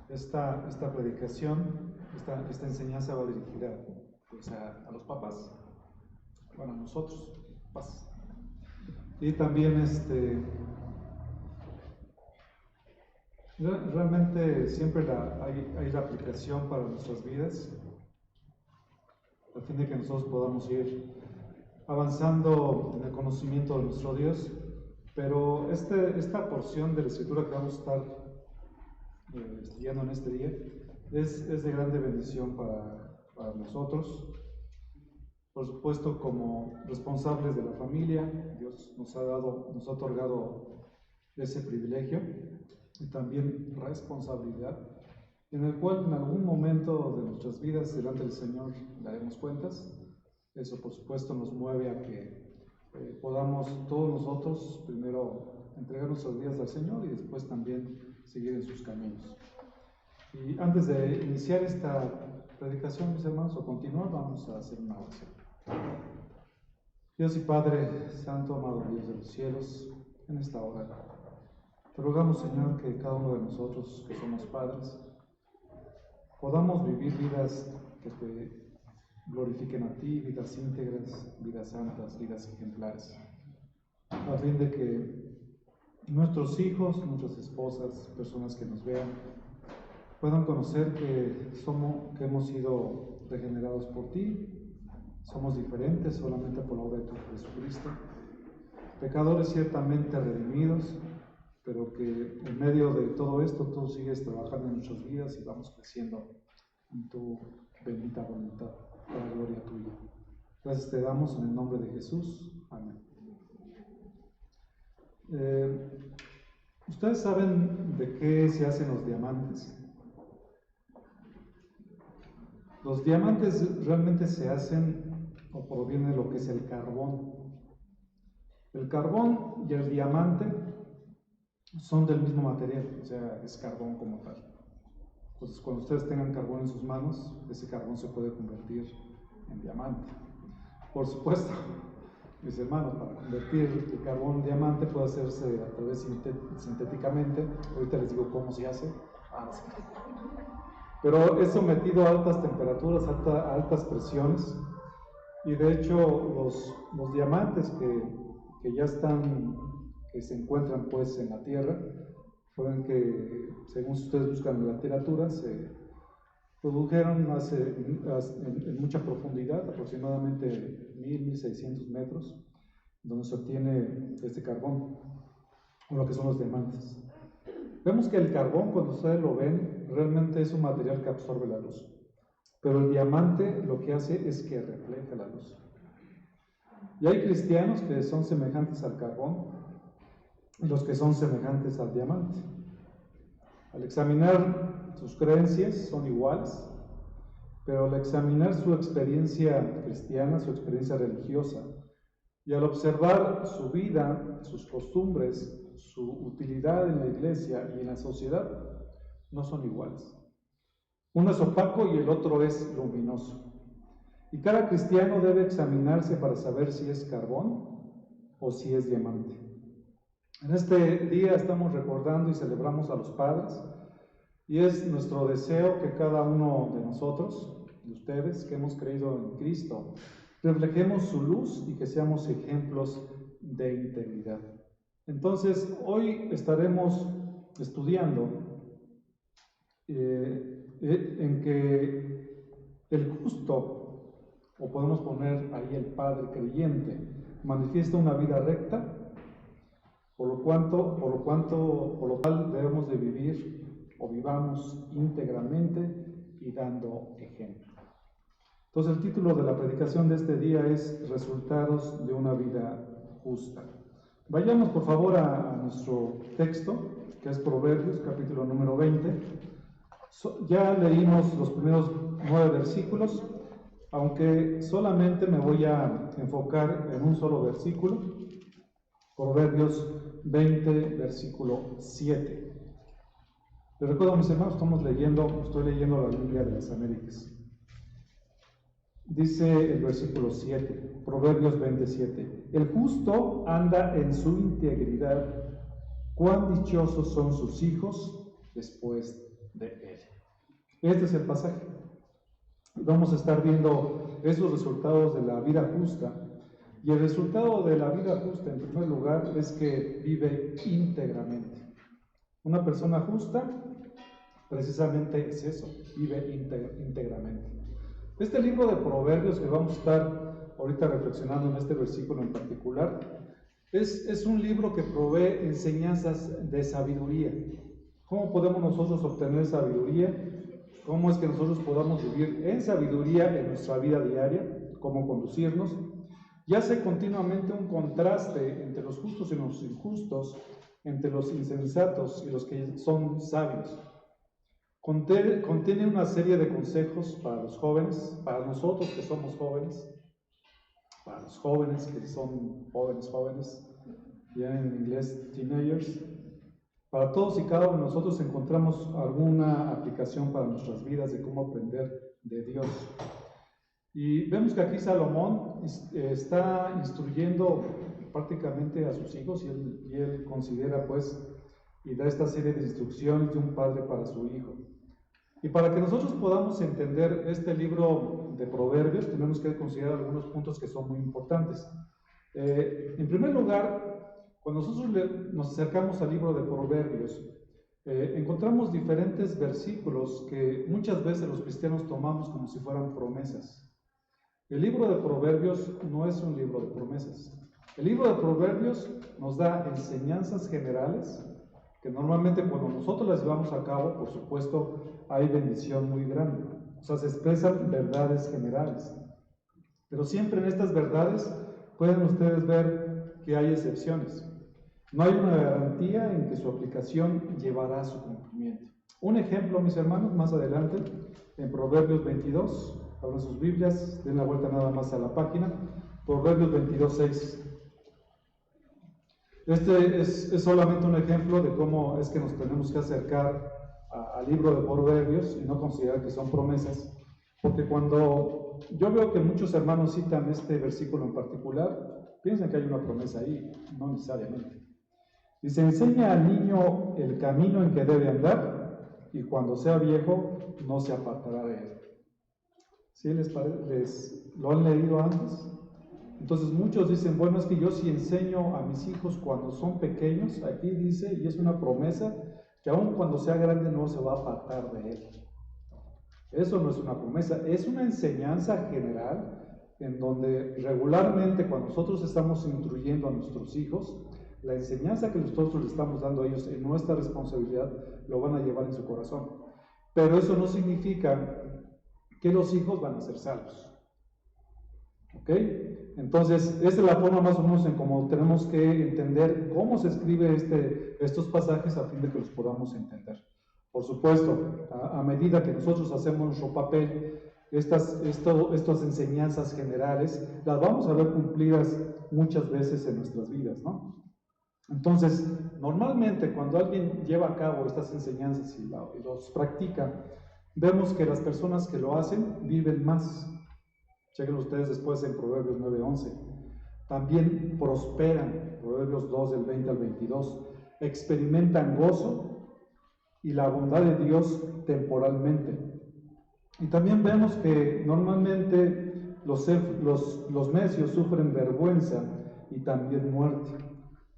esta predicación, esta enseñanza va dirigida pues, a los papás, bueno, a nosotros, papás. Y también realmente siempre hay la aplicación para nuestras vidas, a fin de que nosotros podamos ir avanzando en el conocimiento de nuestro Dios. Pero esta porción de la Escritura que vamos a estar estudiando en este día es de grande bendición para nosotros. Por supuesto, como responsables de la familia, Dios nos ha otorgado ese privilegio y también responsabilidad, en el cual en algún momento de nuestras vidas delante del Señor daremos cuentas. Eso, por supuesto, nos mueve a que podamos todos nosotros primero entregar nuestras vidas al Señor y después también seguir en sus caminos. Y antes de iniciar esta predicación, mis hermanos, o continuar, vamos a hacer una oración. Dios y Padre Santo, amado Dios de los cielos, en esta hora te rogamos, Señor, que cada uno de nosotros que somos padres podamos vivir vidas que te glorifiquen a ti, vidas íntegras, vidas santas, vidas ejemplares, a fin de que nuestros hijos, nuestras esposas, personas que nos vean, puedan conocer que hemos sido regenerados por ti, somos diferentes solamente por la obra de tu Jesucristo, pecadores ciertamente redimidos, pero que en medio de todo esto tú sigues trabajando en nuestras vidas y vamos creciendo en tu bendita voluntad, para la gloria tuya. Gracias te damos en el nombre de Jesús. Amén. ¿Ustedes saben de qué se hacen los diamantes? Los diamantes realmente se hacen o proviene de lo que es el carbón. El carbón y el diamante son del mismo material, o sea, es carbón como tal. Entonces, cuando ustedes tengan carbón en sus manos, ese carbón se puede convertir en diamante. Por supuesto, mis hermanos, para convertir el carbón en diamante puede hacerse a través sintéticamente. Ahorita les digo cómo se hace. Pero es sometido a altas temperaturas, a altas presiones. Y de hecho, los diamantes que ya que se encuentran pues en la Tierra, fueron que, según ustedes buscan en la literatura, se produjeron en mucha profundidad, aproximadamente 1,600 metros, donde se obtiene este carbón, o lo que son los diamantes. Vemos que el carbón, cuando ustedes lo ven, realmente es un material que absorbe la luz, pero el diamante lo que hace es que refleja la luz. Y hay cristianos que son semejantes al carbón, los que son semejantes al diamante. Al examinar sus creencias son iguales, pero al examinar su experiencia cristiana, su experiencia religiosa, y al observar su vida, sus costumbres, su utilidad en la iglesia y en la sociedad, no son iguales. Uno es opaco y el otro es luminoso. Y cada cristiano debe examinarse para saber si es carbón o si es diamante. En este día estamos recordando y celebramos a los padres, y es nuestro deseo que cada uno de nosotros, de ustedes que hemos creído en Cristo, reflejemos su luz y que seamos ejemplos de integridad. Entonces, hoy estaremos estudiando en que el justo, o podemos poner ahí el padre creyente, manifiesta una vida recta, por lo cual debemos de vivir o vivamos íntegramente y dando ejemplo. Entonces el título de la predicación de este día es Resultados de una vida justa. Vayamos por favor a nuestro texto, que es Proverbios, capítulo número 20. Ya leímos los primeros 9 versículos, aunque solamente me voy a enfocar en un solo versículo, Proverbios 20, versículo 7. Les recuerdo a mis hermanos, estoy leyendo la Biblia de las Américas. Dice el versículo 7, Proverbios 27, el justo anda en su integridad, cuán dichosos son sus hijos después de Él. Este es el pasaje. Vamos a estar viendo esos resultados de la vida justa. Y el resultado de la vida justa, en primer lugar, es que vive íntegramente. Una persona justa, precisamente es eso, vive íntegramente. Este libro de Proverbios que vamos a estar ahorita reflexionando en este versículo en particular, es un libro que provee enseñanzas de sabiduría. ¿Cómo podemos nosotros obtener sabiduría? ¿Cómo es que nosotros podamos vivir en sabiduría en nuestra vida diaria? ¿Cómo conducirnos? Y hace continuamente un contraste entre los justos y los injustos, entre los insensatos y los que son sabios. Contiene una serie de consejos para los jóvenes, para nosotros que somos jóvenes, para los jóvenes que son jóvenes, ya en inglés teenagers. Para todos y cada uno de nosotros encontramos alguna aplicación para nuestras vidas de cómo aprender de Dios. Y vemos que aquí Salomón está instruyendo prácticamente a sus hijos y él considera pues y da esta serie de instrucciones de un padre para su hijo. Y para que nosotros podamos entender este libro de Proverbios tenemos que considerar algunos puntos que son muy importantes. En primer lugar, cuando nosotros nos acercamos al libro de Proverbios, encontramos diferentes versículos que muchas veces los cristianos tomamos como si fueran promesas. El libro de Proverbios no es un libro de promesas. El libro de Proverbios nos da enseñanzas generales que normalmente cuando nosotros las llevamos a cabo, por supuesto, hay bendición muy grande. O sea, se expresan verdades generales. Pero siempre en estas verdades pueden ustedes ver que hay excepciones. No hay una garantía en que su aplicación llevará a su cumplimiento. Un ejemplo, mis hermanos, más adelante, en Proverbios 22, abran sus Biblias, den la vuelta nada más a la página, Proverbios 22:6. Este es solamente un ejemplo de cómo es que nos tenemos que acercar al libro de Proverbios y no considerar que son promesas, porque cuando yo veo que muchos hermanos citan este versículo en particular, piensan que hay una promesa ahí, no necesariamente. Dice, enseña al niño el camino en que debe andar, y cuando sea viejo no se apartará de él. ¿Sí les parece? ¿Lo han leído antes? Entonces muchos dicen, bueno, es que yo sí enseño a mis hijos cuando son pequeños, aquí dice, y es una promesa, que aun cuando sea grande no se va a apartar de él. Eso no es una promesa, es una enseñanza general en donde regularmente cuando nosotros estamos instruyendo a nuestros hijos, la enseñanza que nosotros le estamos dando a ellos en nuestra responsabilidad lo van a llevar en su corazón. Pero eso no significa que los hijos van a ser salvos. ¿Ok? Entonces, esta es la forma más o menos en cómo tenemos que entender cómo se escribe estos pasajes a fin de que los podamos entender. Por supuesto, a medida que nosotros hacemos nuestro papel, estas enseñanzas generales las vamos a ver cumplidas muchas veces en nuestras vidas, ¿no? Entonces, normalmente cuando alguien lleva a cabo estas enseñanzas y los practica, vemos que las personas que lo hacen viven más. Chequen ustedes después en Proverbios 9:11. También prosperan, Proverbios 2 del 20 al 22. Experimentan gozo y la bondad de Dios temporalmente. Y también vemos que normalmente los necios sufren vergüenza y también muerte.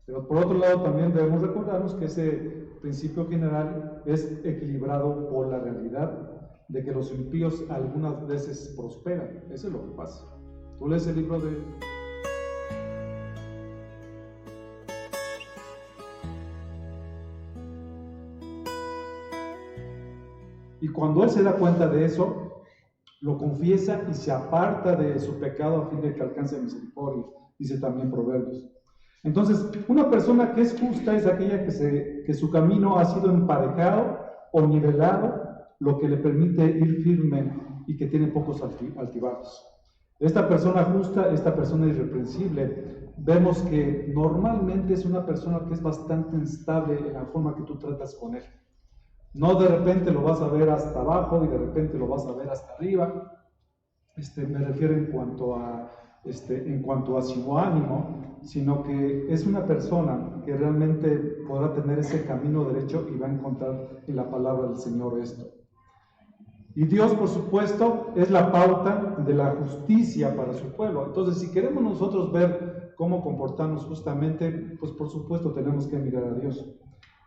Pero por otro lado también debemos recordarnos que ese principio general es equilibrado por la realidad de que los impíos algunas veces prosperan. Eso es lo que pasa. Tú lees el libro de... Y cuando él se da cuenta de eso, lo confiesa y se aparta de su pecado a fin de que alcance misericordia, dice también Proverbios. Entonces, una persona que es justa es aquella que su camino ha sido emparejado o nivelado, lo que le permite ir firme y que tiene pocos altibajos. Esta persona justa, esta persona irreprensible, vemos que normalmente es una persona que es bastante estable en la forma que tú tratas con él. No de repente lo vas a ver hasta abajo y de repente lo vas a ver hasta arriba. Me refiero en cuanto a su ánimo, sino que es una persona que realmente podrá tener ese camino derecho y va a encontrar en la palabra del Señor esto. Y Dios, por supuesto, es la pauta de la justicia para su pueblo. Entonces, si queremos nosotros ver cómo comportarnos justamente, pues por supuesto tenemos que mirar a Dios.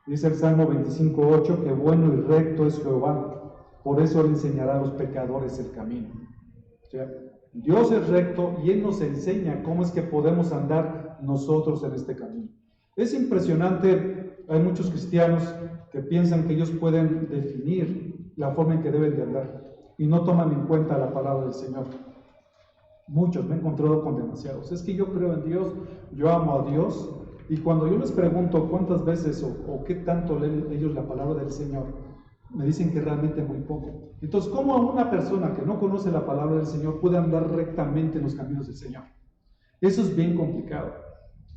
Dice el Salmo 25:8 que bueno y recto es Jehová, por eso le enseñará a los pecadores el camino. O sea, Dios es recto y Él nos enseña cómo es que podemos andar nosotros en este camino. Es impresionante, hay muchos cristianos que piensan que ellos pueden definir la forma en que deben de andar y no toman en cuenta la palabra del Señor. Muchos me he encontrado con demasiados. Es que yo creo en Dios, yo amo a Dios, y cuando yo les pregunto cuántas veces o qué tanto leen ellos la palabra del Señor, me dicen que realmente muy poco. Entonces, ¿cómo una persona que no conoce la palabra del Señor puede andar rectamente en los caminos del Señor? Eso es bien complicado.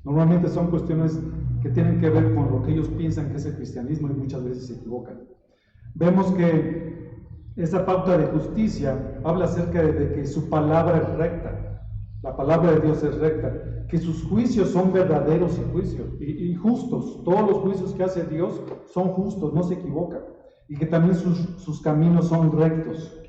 Normalmente son cuestiones que tienen que ver con lo que ellos piensan que es el cristianismo y muchas veces se equivocan. Vemos que esa pauta de justicia habla acerca de que su palabra es recta, la palabra de Dios es recta, que sus juicios son verdaderos y justos. Todos los juicios que hace Dios son justos, no se equivocan, y que también sus caminos son rectos,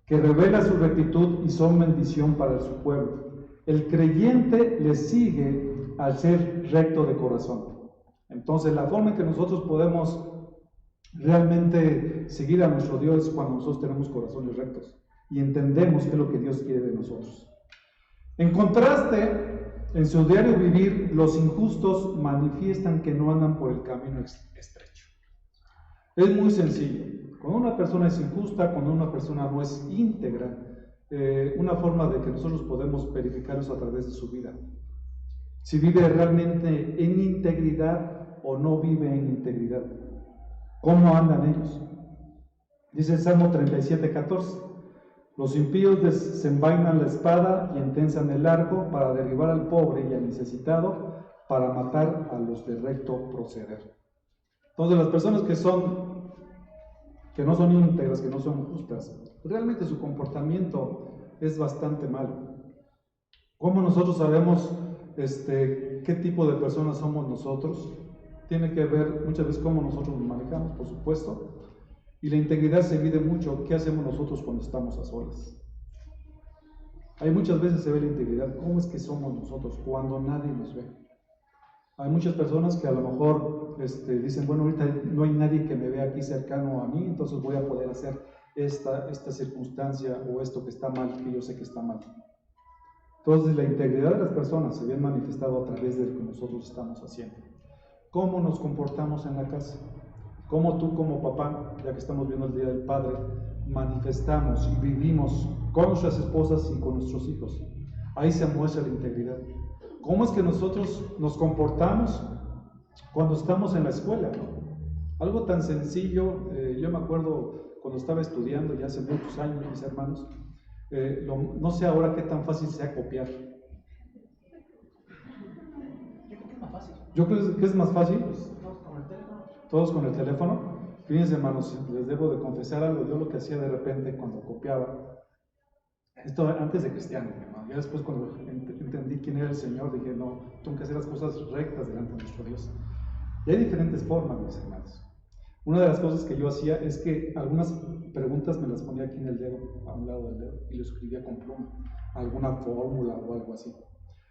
que revela su rectitud y son bendición para su pueblo. El creyente le sigue al ser recto de corazón. Entonces, la forma en que nosotros podemos realmente seguir a nuestro Dios es cuando nosotros tenemos corazones rectos y entendemos qué es lo que Dios quiere de nosotros. En contraste, en su diario vivir, los injustos manifiestan que no andan por el camino estrecho. Es muy sencillo. Cuando una persona es injusta, cuando una persona no es íntegra, una forma de que nosotros podemos verificar eso a través de su vida. Si vive realmente en integridad o no vive en integridad. ¿Cómo andan ellos? Dice el Salmo 37:14. Los impíos desenvainan la espada y entensan el arco para derribar al pobre y al necesitado, para matar a los de recto proceder. Entonces, las personas que no son íntegras, que no son justas, realmente su comportamiento es bastante malo. ¿Cómo nosotros sabemos qué tipo de personas somos nosotros? Tiene que ver muchas veces cómo nosotros nos manejamos, por supuesto, y la integridad se mide mucho. ¿Qué hacemos nosotros cuando estamos a solas? Hay muchas veces se ve la integridad. ¿Cómo es que somos nosotros cuando nadie nos ve? Hay muchas personas que a lo mejor dicen, bueno, ahorita no hay nadie que me vea aquí cercano a mí, entonces voy a poder hacer esta circunstancia o esto que está mal, que yo sé que está mal. Entonces, la integridad de las personas se ve manifestado a través de lo que nosotros estamos haciendo. ¿Cómo nos comportamos en la casa? ¿Cómo tú como papá, ya que estamos viendo el Día del Padre, manifestamos y vivimos con nuestras esposas y con nuestros hijos? Ahí se muestra la integridad. ¿Cómo es que nosotros nos comportamos cuando estamos en la escuela, ¿no? Algo tan sencillo, yo me acuerdo cuando estaba estudiando, ya hace muchos años, mis hermanos, no sé ahora qué tan fácil sea copiar. Yo creo que es más fácil. Todos con el teléfono. Fíjense, hermanos, les debo de confesar algo. Yo lo que hacía de repente cuando copiaba, esto antes de cristiano, hermano. Ya después cuando entendí quién era el Señor, dije, no, tengo que hacer las cosas rectas delante de nuestro Dios. Y hay diferentes formas, mis hermanos. Una de las cosas que yo hacía es que algunas preguntas me las ponía aquí en el dedo, a un lado del dedo, y lo escribía con pluma, alguna fórmula o algo así.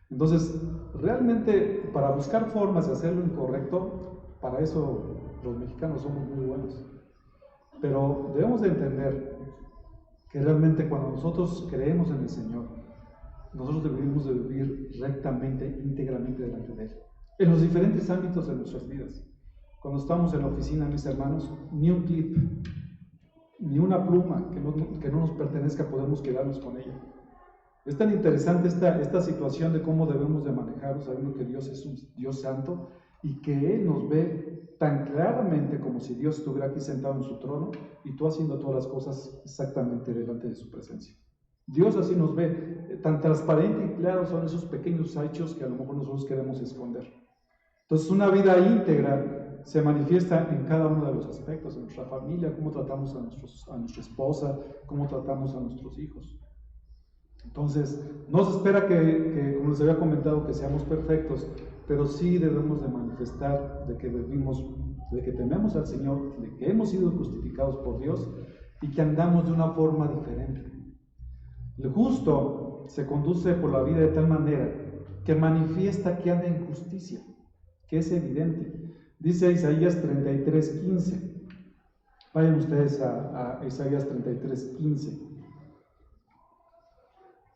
Entonces, realmente, para buscar formas de hacerlo incorrecto, para eso los mexicanos somos muy buenos. Pero debemos de entender que realmente cuando nosotros creemos en el Señor, nosotros debemos de vivir rectamente, íntegramente delante de Él, en los diferentes ámbitos de nuestras vidas. Cuando estamos en la oficina, mis hermanos, ni un clip, ni una pluma que no nos pertenezca podemos quedarnos con ella. Es tan interesante esta situación de cómo debemos de manejar, sabiendo que Dios es un Dios santo y que Él nos ve tan claramente como si Dios estuviera aquí sentado en su trono y tú haciendo todas las cosas exactamente delante de su presencia. Dios así nos ve, tan transparente y claro son esos pequeños hechos que a lo mejor nosotros queremos esconder. Entonces, una vida íntegra se manifiesta en cada uno de los aspectos, en nuestra familia, cómo tratamos a nuestra esposa, cómo tratamos a nuestros hijos. Entonces, no se espera que, como les había comentado, que seamos perfectos, pero sí debemos de manifestar de que vivimos, de que tememos al Señor, de que hemos sido justificados por Dios y que andamos de una forma diferente. El justo se conduce por la vida de tal manera que manifiesta que anda en justicia, que es evidente. Dice Isaías 33:15. Vayan ustedes a Isaías 33:15.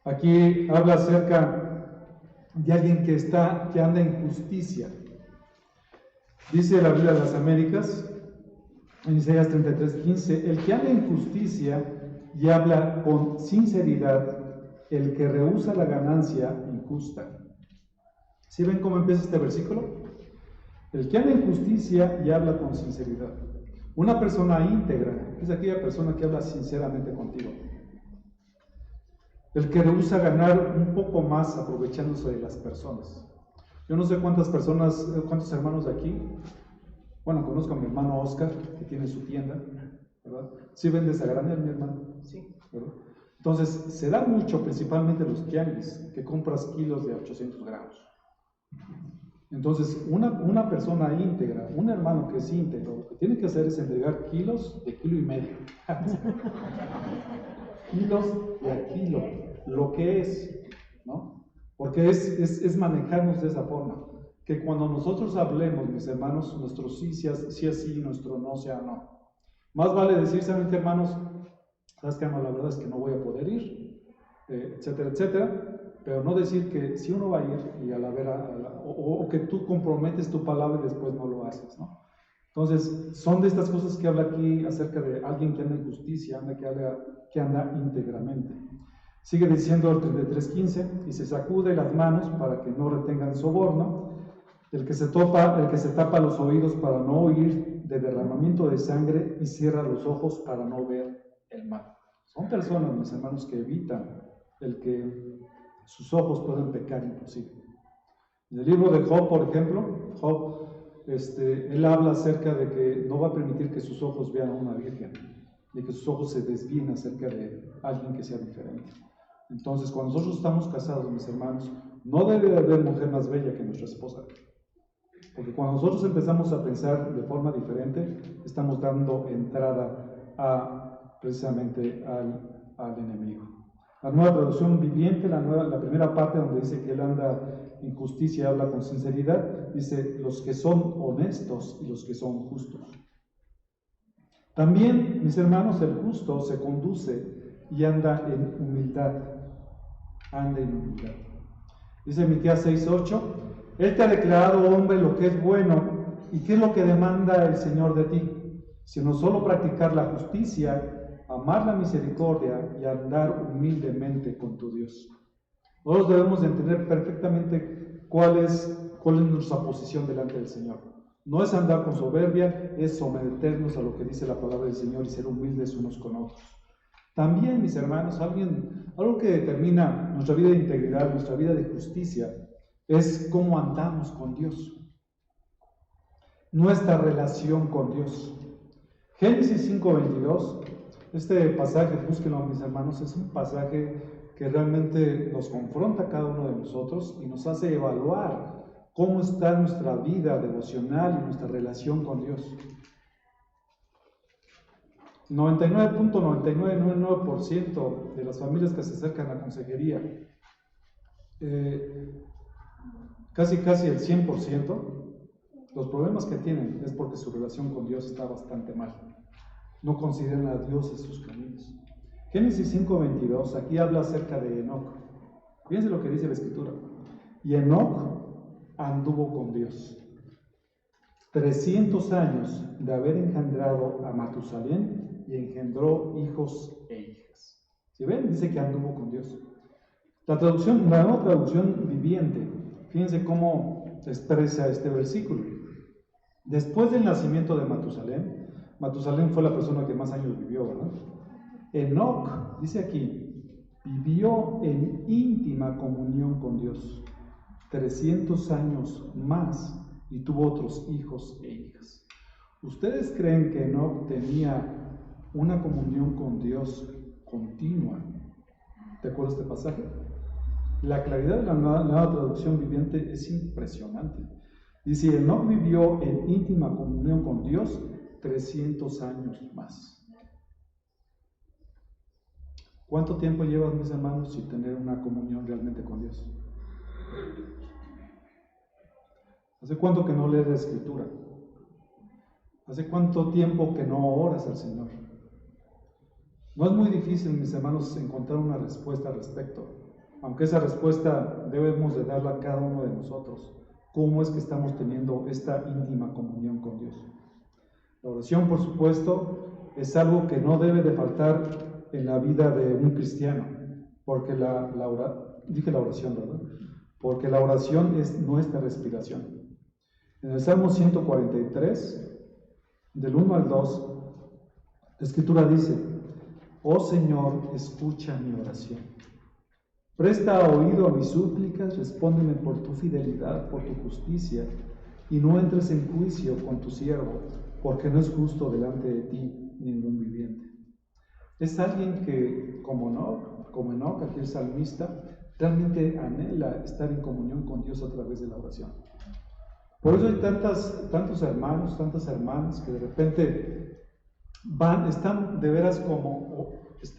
Aquí habla acerca de alguien que anda en justicia. Dice la Biblia de las Américas, en Isaías 33:15, el que anda en justicia y habla con sinceridad, el que rehúsa la ganancia injusta. ¿Sí ven cómo empieza este versículo? El que anda en justicia y habla con sinceridad. Una persona íntegra es aquella persona que habla sinceramente contigo. El que rehúsa ganar un poco más aprovechándose de las personas. Yo no sé cuántas personas, cuántos hermanos de aquí, bueno, conozco a mi hermano Oscar, que tiene su tienda, ¿verdad? ¿Sí vendes a granel, mi hermano? Sí. ¿Verdad? Entonces, se da mucho, principalmente los tianguis, que compras kilos de 800 gramos. Entonces, una persona íntegra, un hermano que es íntegro, lo que tiene que hacer es entregar kilos de 1,5 kilos. Kilos de a kilo, lo que es, ¿no? Porque es manejarnos de esa forma. Que cuando nosotros hablemos, mis hermanos, nuestro sí sea sí, nuestro no sea no. Más vale decir, ¿saben qué, hermanos? ¿Sabes qué, hermano? La verdad es que no voy a poder ir, etcétera, etcétera. Pero no decir que si uno va a ir y a la vera, o que tú comprometes tu palabra y después no lo haces, ¿no? Entonces, son de estas cosas que habla aquí acerca de alguien que anda en justicia, que anda íntegramente. Sigue diciendo el 33:15, y se sacude las manos para que no retengan soborno, el que se tapa los oídos para no oír de derramamiento de sangre y cierra los ojos para no ver el mal. Son personas, mis hermanos, que evitan el que sus ojos puedan pecar inclusive. En el libro de Job, por ejemplo, Job, él habla acerca de que no va a permitir que sus ojos vean a una virgen, ni que sus ojos se desvíen acerca de alguien que sea diferente. Entonces, cuando nosotros estamos casados, mis hermanos, no debe de haber mujer más bella que nuestra esposa. Porque cuando nosotros empezamos a pensar de forma diferente, estamos dando entrada precisamente al enemigo. La Nueva Traducción Viviente, la primera parte donde dice que él anda en justicia y habla con sinceridad, dice los que son honestos y los que son justos. También, mis hermanos, el justo se conduce y anda en humildad. Anda en humildad. Dice Miqueas 6:8, Él te ha declarado, hombre, lo que es bueno, y qué es lo que demanda el Señor de ti, sino solo practicar la justicia, amar la misericordia y andar humildemente con tu Dios. Nosotros debemos entender perfectamente cuál es nuestra posición delante del Señor. No es andar con soberbia, es someternos a lo que dice la palabra del Señor y ser humildes unos con otros. También, mis hermanos, algo que determina nuestra vida de integridad, nuestra vida de justicia, es cómo andamos con Dios. Nuestra relación con Dios. Génesis 5:22, este pasaje, búsquenlo, mis hermanos, es un pasaje que realmente nos confronta a cada uno de nosotros y nos hace evaluar cómo está nuestra vida devocional y nuestra relación con Dios. 99.9999% de las familias que se acercan a la consejería, casi el 100%, los problemas que tienen es porque su relación con Dios está bastante mal. No consideran a Dios en sus caminos. Génesis 5:22, aquí habla acerca de Enoc. Fíjense lo que dice la Escritura. Y Enoc anduvo con Dios 300 años de haber engendrado a Matusalén y engendró hijos e hijas. ¿Sí ven? Dice que anduvo con Dios. La nueva traducción viviente, fíjense cómo expresa este versículo. Después del nacimiento de Matusalén, Matusalén fue la persona que más años vivió, ¿verdad? Enoc, dice aquí, vivió en íntima comunión con Dios 300 años más y tuvo otros hijos e hijas. ¿Ustedes creen que Enoc tenía una comunión con Dios continua? ¿Te acuerdas de este pasaje? La claridad de la nueva traducción viviente es impresionante. Dice, Enoc vivió en íntima comunión con Dios 300 años más. ¿Cuánto tiempo llevas, mis hermanos, sin tener una comunión realmente con Dios? ¿Hace cuánto que no lees la Escritura? ¿Hace cuánto tiempo que no oras al Señor? No es muy difícil, mis hermanos, encontrar una respuesta al respecto, aunque esa respuesta debemos de darla a cada uno de nosotros. ¿Cómo es que estamos teniendo esta íntima comunión con Dios? La oración, por supuesto, es algo que no debe de faltar en la vida de un cristiano, porque dije la oración, ¿verdad? Porque la oración es nuestra respiración. En el Salmo 143, del 1 al 2, la Escritura dice, oh Señor, escucha mi oración. Presta oído a mis súplicas, respóndeme por tu fidelidad, por tu justicia, y no entres en juicio con tu siervo, porque no es justo delante de ti ningún viviente. Es alguien que, como Enoc, aquí el salmista, realmente anhela estar en comunión con Dios a través de la oración. Por eso hay tantos hermanos, tantas hermanas que de repente están de veras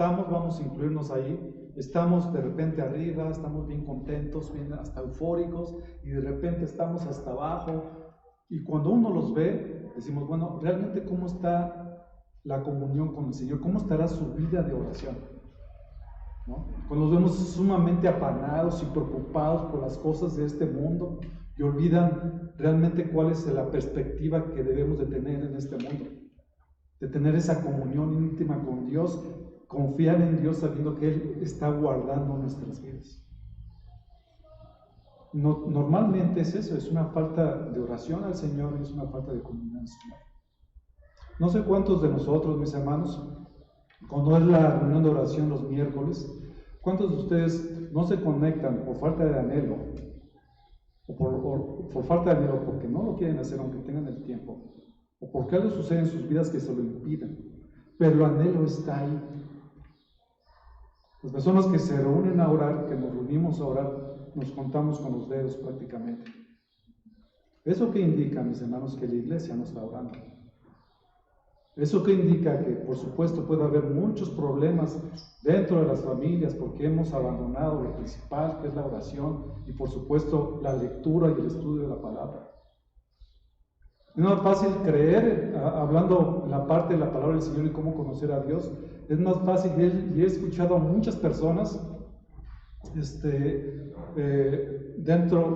vamos a incluirnos ahí, estamos de repente arriba, estamos bien contentos, bien hasta eufóricos, y de repente estamos hasta abajo, y cuando uno los ve, decimos, bueno, realmente ¿cómo está la comunión con el Señor? ¿Cómo estará su vida de oración? ¿No? Cuando los vemos sumamente afanados y preocupados por las cosas de este mundo y olvidan realmente cuál es la perspectiva que debemos de tener en este mundo, de tener esa comunión íntima con Dios, confiar en Dios sabiendo que Él está guardando nuestras vidas. Normalmente es eso, es una falta de oración al Señor y es una falta de comunión al Señor. No sé cuántos de nosotros, mis hermanos, cuando es la reunión de oración los miércoles, ¿cuántos de ustedes no se conectan por falta de anhelo? O por falta de anhelo porque no lo quieren hacer aunque tengan el tiempo, o porque algo sucede en sus vidas que se lo impiden, pero el anhelo está ahí. Las personas que se reúnen a orar, que nos reunimos a orar, nos contamos con los dedos prácticamente. ¿Eso qué indica, mis hermanos? Que la iglesia no está orando. ¿Eso qué indica? Que por supuesto puede haber muchos problemas dentro de las familias porque hemos abandonado lo principal, que es la oración, y por supuesto la lectura y el estudio de la palabra. Es más fácil creer, hablando la parte de la palabra del Señor y cómo conocer a Dios, es más fácil, y he escuchado a muchas personas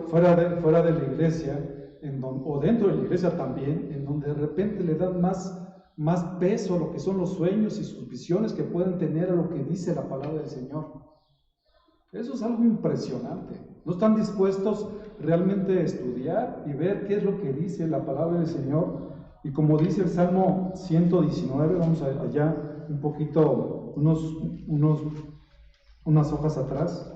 fuera de la iglesia, o dentro de la iglesia también, en donde de repente le dan más peso a lo que son los sueños y sus visiones que pueden tener a lo que dice la palabra del Señor. Eso es algo impresionante. No están dispuestos realmente a estudiar y ver qué es lo que dice la palabra del Señor. Y como dice el Salmo 119, vamos allá un poquito, unas hojas atrás,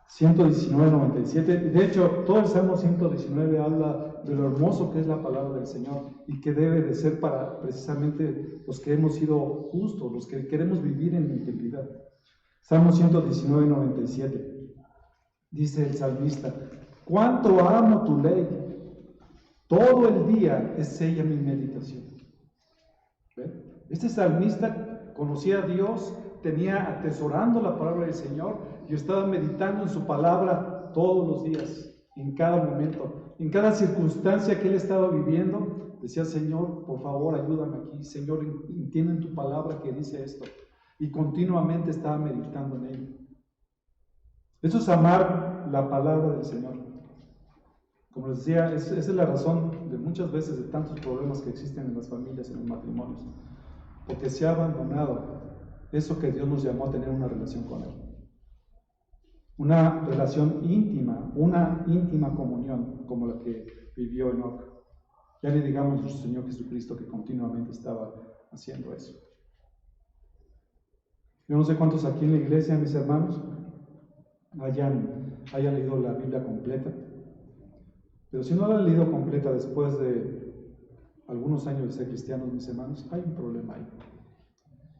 119, 97. De hecho, todo el Salmo 119 habla de lo hermoso que es la palabra del Señor y que debe de ser para precisamente los que hemos sido justos, los que queremos vivir en integridad. Salmo 119, 97. Dice el salmista, cuánto amo tu ley, todo el día es ella mi meditación. ¿Ven? Este salmista conocía a Dios, tenía atesorando la palabra del Señor y estaba meditando en su palabra todos los días, en cada momento, en cada circunstancia que él estaba viviendo. Decía, Señor, por favor, ayúdame aquí. Señor, entiende en tu palabra que dice esto. Y continuamente estaba meditando en ello. Eso es amar la palabra del Señor. Como les decía, esa es la razón de muchas veces de tantos problemas que existen en las familias, en los matrimonios. Porque se ha abandonado eso que Dios nos llamó a tener una relación con Él. Una relación íntima, una íntima comunión como la que vivió Enoc. Ya le digamos a nuestro Señor Jesucristo que continuamente estaba haciendo eso. Yo no sé cuántos aquí en la iglesia, mis hermanos, hayan leído la Biblia completa, pero si no la han leído completa después de algunos años de ser cristianos, mis hermanos, hay un problema ahí.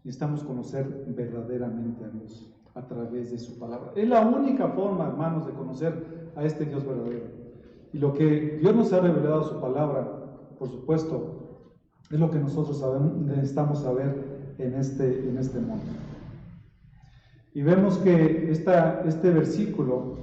Necesitamos conocer verdaderamente a Dios. a través de su palabra. Es la única forma, hermanos, de conocer a este Dios verdadero. Y lo que Dios nos ha revelado a su palabra, por supuesto, es lo que nosotros necesitamos saber en este mundo. Y vemos que este versículo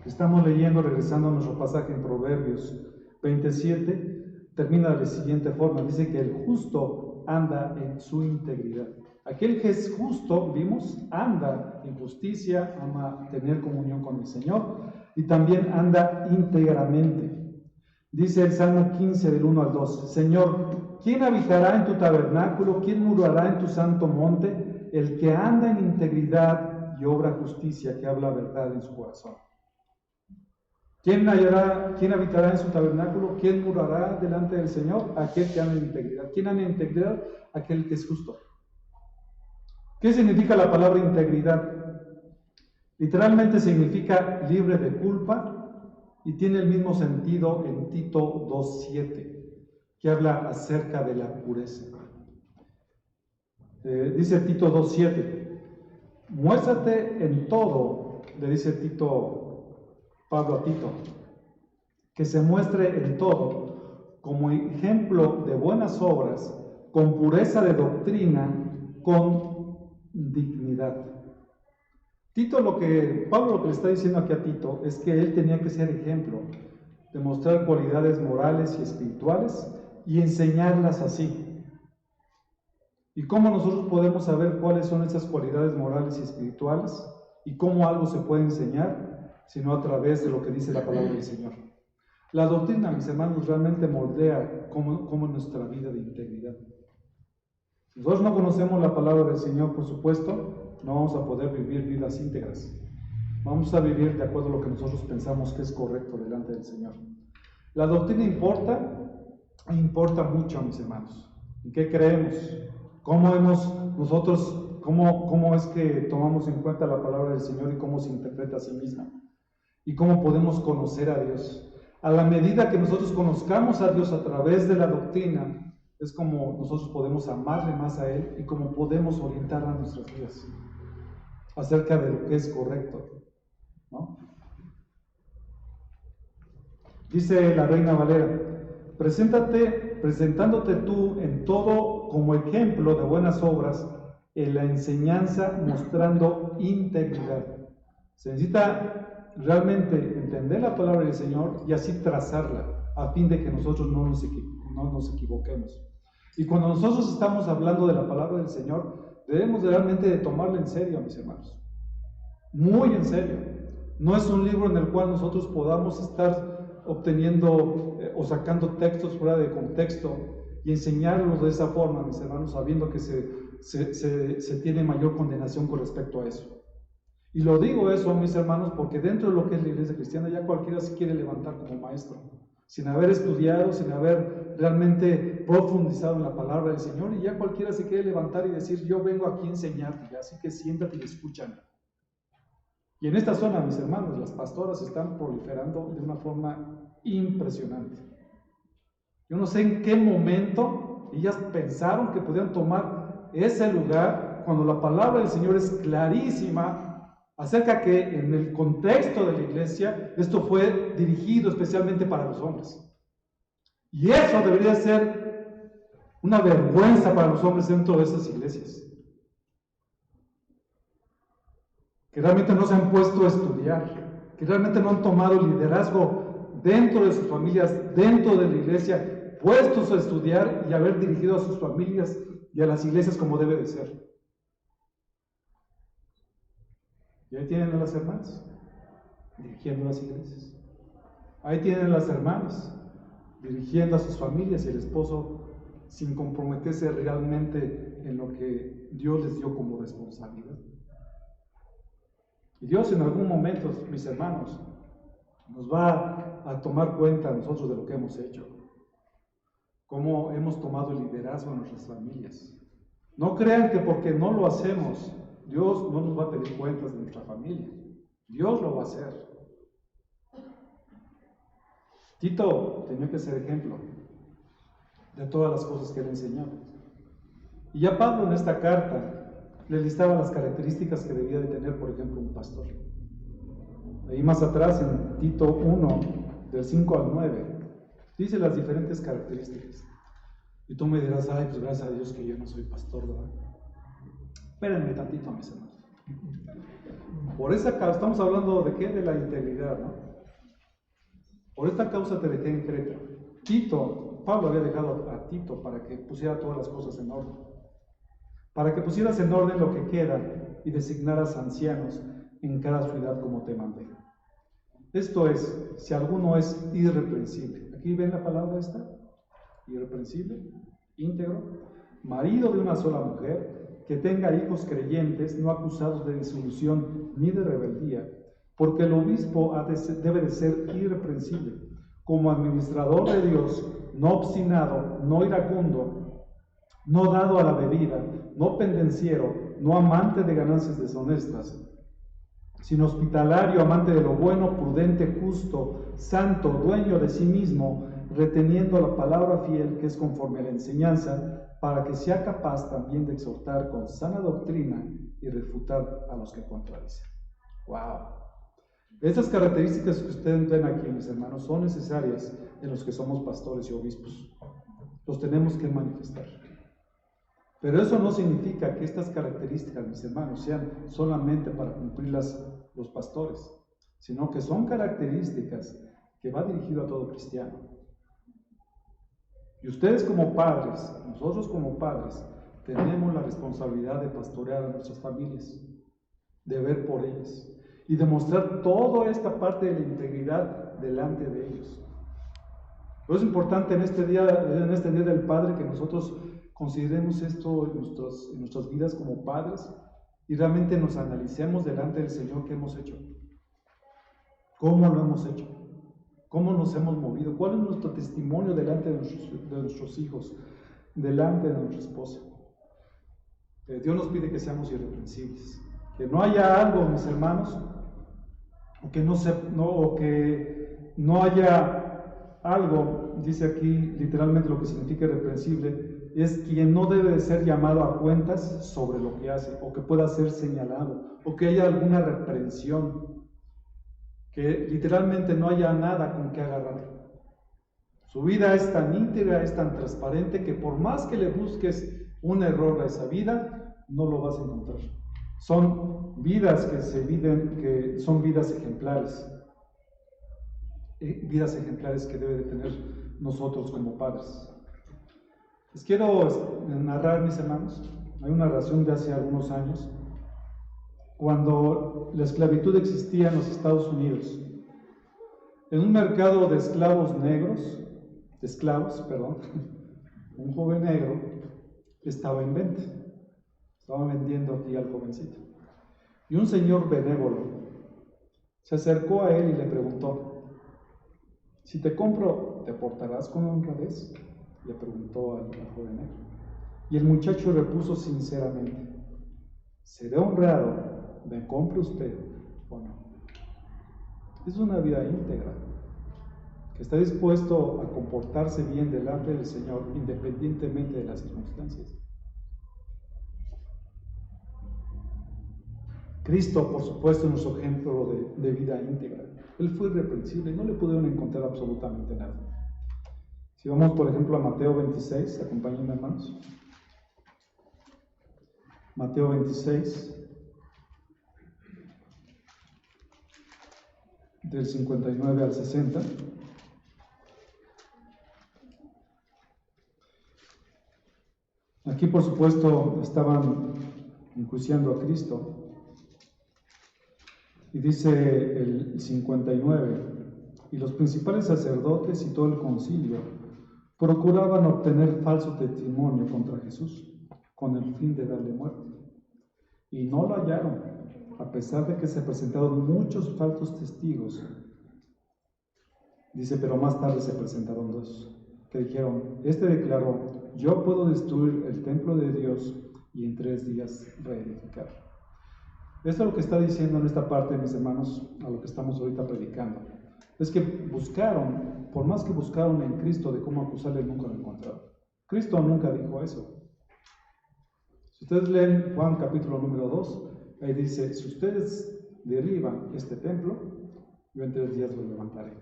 que estamos leyendo, regresando a nuestro pasaje en Proverbios 27, termina de la siguiente forma. Dice que el justo anda en su integridad. Aquel que es justo, vimos, anda en justicia, ama tener comunión con el Señor y también anda íntegramente. Dice el Salmo 15 del 1 al 2, Señor, ¿quién habitará en tu tabernáculo? ¿Quién morará en tu santo monte? El que anda en integridad y obra justicia, que habla verdad en su corazón. ¿Quién habitará en su tabernáculo? ¿Quién morará delante del Señor? Aquel que anda en integridad. ¿Quién anda en integridad? Aquel que es justo. ¿Qué significa la palabra integridad? Literalmente significa libre de culpa y tiene el mismo sentido en Tito 2:7, que habla acerca de la pureza. Dice Tito 2:7, muéstrate en todo, le dice Pablo a Tito, que se muestre en todo como ejemplo de buenas obras, con pureza de doctrina, con dignidad. Pablo lo que le está diciendo aquí a Tito es que él tenía que ser ejemplo, demostrar cualidades morales y espirituales y enseñarlas así. ¿Y cómo nosotros podemos saber cuáles son esas cualidades morales y espirituales? ¿Y cómo algo se puede enseñar? Sino a través de lo que dice la palabra del Señor. La doctrina, mis hermanos, realmente moldea cómo nuestra vida de integridad. Si nosotros no conocemos la palabra del Señor, por supuesto, no vamos a poder vivir vidas íntegras. Vamos a vivir de acuerdo a lo que nosotros pensamos que es correcto delante del Señor. La doctrina importa mucho, mis hermanos. ¿En qué creemos? ¿Cómo es que tomamos en cuenta la palabra del Señor y cómo se interpreta a sí misma? ¿Y cómo podemos conocer a Dios? A la medida que nosotros conozcamos a Dios a través de la doctrina, es como nosotros podemos amarle más a Él y como podemos orientar a nuestras vidas acerca de lo que es correcto, ¿no? Dice la Reina Valera, presentándote tú en todo como ejemplo de buenas obras, en la enseñanza mostrando integridad. Se necesita realmente entender la palabra del Señor y así trazarla, a fin de que nosotros no nos equivoquemos. Y cuando nosotros estamos hablando de la palabra del Señor, debemos realmente de tomarla en serio, mis hermanos. Muy en serio. No es un libro en el cual nosotros podamos estar obteniendo o sacando textos fuera de contexto y enseñarlos de esa forma, mis hermanos, sabiendo que se tiene mayor condenación con respecto a eso. Y lo digo eso, mis hermanos, porque dentro de lo que es la iglesia cristiana ya cualquiera se quiere levantar como maestro, sin haber estudiado, sin haber realmente profundizado en la palabra del Señor, y ya cualquiera se quiere levantar y decir, yo vengo aquí a enseñarte, así que siéntate y escúchame. Y en esta zona, mis hermanos, las pastoras están proliferando de una forma impresionante. Yo no sé en qué momento ellas pensaron que podían tomar ese lugar cuando la palabra del Señor es clarísima acerca que en el contexto de la iglesia esto fue dirigido especialmente para los hombres. Y eso debería ser una vergüenza para los hombres dentro de esas iglesias, que realmente no se han puesto a estudiar, que realmente no han tomado liderazgo dentro de sus familias, dentro de la iglesia, puestos a estudiar y haber dirigido a sus familias y a las iglesias como debe de ser. Y ahí tienen a las hermanas dirigiendo las iglesias. Ahí tienen a las hermanas dirigiendo a sus familias y el esposo sin comprometerse realmente en lo que Dios les dio como responsabilidad. Y Dios en algún momento, mis hermanos, nos va a tomar cuenta a nosotros de lo que hemos hecho, cómo hemos tomado el liderazgo en nuestras familias. No crean que porque no lo hacemos, Dios no nos va a pedir cuentas de nuestra familia. Dios lo va a hacer. Tito tenía que ser ejemplo de todas las cosas que él enseñaba. Y ya Pablo en esta carta le listaba las características que debía de tener, por ejemplo, un pastor. Ahí más atrás, en Tito 1, del 5 al 9, dice las diferentes características. Y tú me dirás, ay, pues gracias a Dios que yo no soy pastor, ¿verdad? Espérenme tantito, mis hermanos. Por esa causa, estamos hablando de qué? De la integridad, ¿no? Por esta causa te dejé en Creta. Pablo había dejado a Tito para que pusiera todas las cosas en orden. Para que pusieras en orden lo que queda y designaras ancianos en cada ciudad como te mandé. Esto es, si alguno es irreprensible. ¿Aquí ven la palabra esta? Irreprensible, íntegro, marido de una sola mujer, que tenga hijos creyentes, no acusados de disolución ni de rebeldía, porque el obispo debe de ser irreprensible, como administrador de Dios, no obstinado, no iracundo, no dado a la bebida, no pendenciero, no amante de ganancias deshonestas, sino hospitalario, amante de lo bueno, prudente, justo, santo, dueño de sí mismo, reteniendo la palabra fiel que es conforme a la enseñanza, para que sea capaz también de exhortar con sana doctrina y refutar a los que contradicen. ¡Wow! Estas características que ustedes ven aquí, mis hermanos, son necesarias en los que somos pastores y obispos. Los tenemos que manifestar. Pero eso no significa que estas características, mis hermanos, sean solamente para cumplirlas los pastores, sino que son características que va dirigido a todo cristiano. Y ustedes como padres, nosotros como padres, tenemos la responsabilidad de pastorear a nuestras familias, de ver por ellas y de mostrar toda esta parte de la integridad delante de ellos. Pero es importante en este día del Padre que nosotros consideremos esto en nuestras vidas como padres y realmente nos analicemos delante del Señor qué hemos hecho, cómo lo hemos hecho, cómo nos hemos movido, cuál es nuestro testimonio delante de nuestros hijos, delante de nuestra esposa. Dios nos pide que seamos irreprensibles, que no haya algo, mis hermanos, o que no haya algo, dice aquí literalmente lo que significa irreprensible, es quien no debe de ser llamado a cuentas sobre lo que hace, o que pueda ser señalado, o que haya alguna reprensión, que literalmente no haya nada con que agarrar. Su vida es tan íntegra, es tan transparente, que por más que le busques un error a esa vida, no lo vas a encontrar. Son vidas que son vidas ejemplares que debe de tener nosotros como padres. Les quiero narrar, mis hermanos, hay una narración de hace algunos años, cuando la esclavitud existía en los Estados Unidos. En un mercado de esclavos, un joven negro estaba en venta, estaba vendiendo aquí al jovencito. Y un señor benévolo se acercó a él y le preguntó: si te compro, ¿te portarás con honradez? Le preguntó al joven negro. Y el muchacho repuso sinceramente: seré honrado, ¿me compre usted o no? Es una vida íntegra, que está dispuesto a comportarse bien delante del Señor independientemente de las circunstancias. Cristo, por supuesto, es nuestro ejemplo de vida íntegra. Él fue irreprensible, no le pudieron encontrar absolutamente nada. Si vamos, por ejemplo, a Mateo 26, acompáñenme, hermanos. Mateo 26, del 59 al 60. Aquí, por supuesto, estaban enjuiciando a Cristo. Y dice el 59, y los principales sacerdotes y todo el concilio procuraban obtener falso testimonio contra Jesús, con el fin de darle muerte. Y no lo hallaron, a pesar de que se presentaron muchos falsos testigos. Dice, pero más tarde se presentaron dos, que dijeron: este declaró: yo puedo destruir el templo de Dios y en 3 días reedificarlo. Esto es lo que está diciendo en esta parte, mis hermanos, a lo que estamos ahorita predicando. Es que buscaron, por más que buscaron en Cristo de cómo acusarle, nunca lo encontraron. Cristo nunca dijo eso. Si ustedes leen Juan capítulo número 2, ahí dice, si ustedes derriban este templo, yo en 3 días lo levantaré.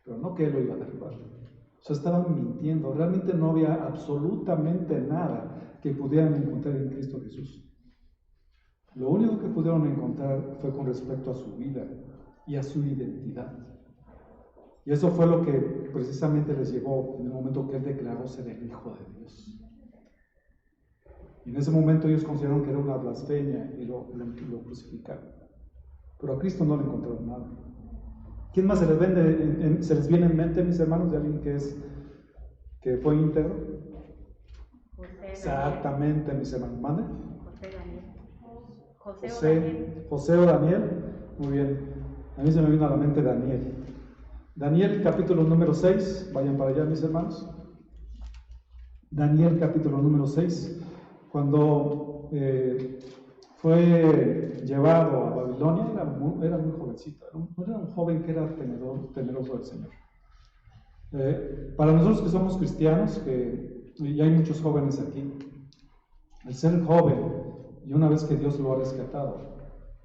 Pero no que él lo iba a derribar. O sea, estaban mintiendo. Realmente no había absolutamente nada que pudieran encontrar en Cristo Jesús. Lo único que pudieron encontrar fue con respecto a su vida y a su identidad. Y eso fue lo que precisamente les llevó en el momento que él declaró ser el Hijo de Dios. Y en ese momento ellos consideraron que era una blasfemia y lo crucificaron. Pero a Cristo no le encontraron nada. ¿Quién más se les viene en mente, mis hermanos, de alguien que fue íntegro? Exactamente, mis hermanos. ¿Mande? José o Daniel. Muy bien. A mí se me vino a la mente Daniel. Daniel capítulo número 6. Vayan para allá, mis hermanos. Daniel capítulo número 6. Cuando fue llevado a Babilonia, era muy jovencito, era un joven que era temeroso del Señor. Para nosotros que somos cristianos, y hay muchos jóvenes aquí, el ser joven, y una vez que Dios lo ha rescatado,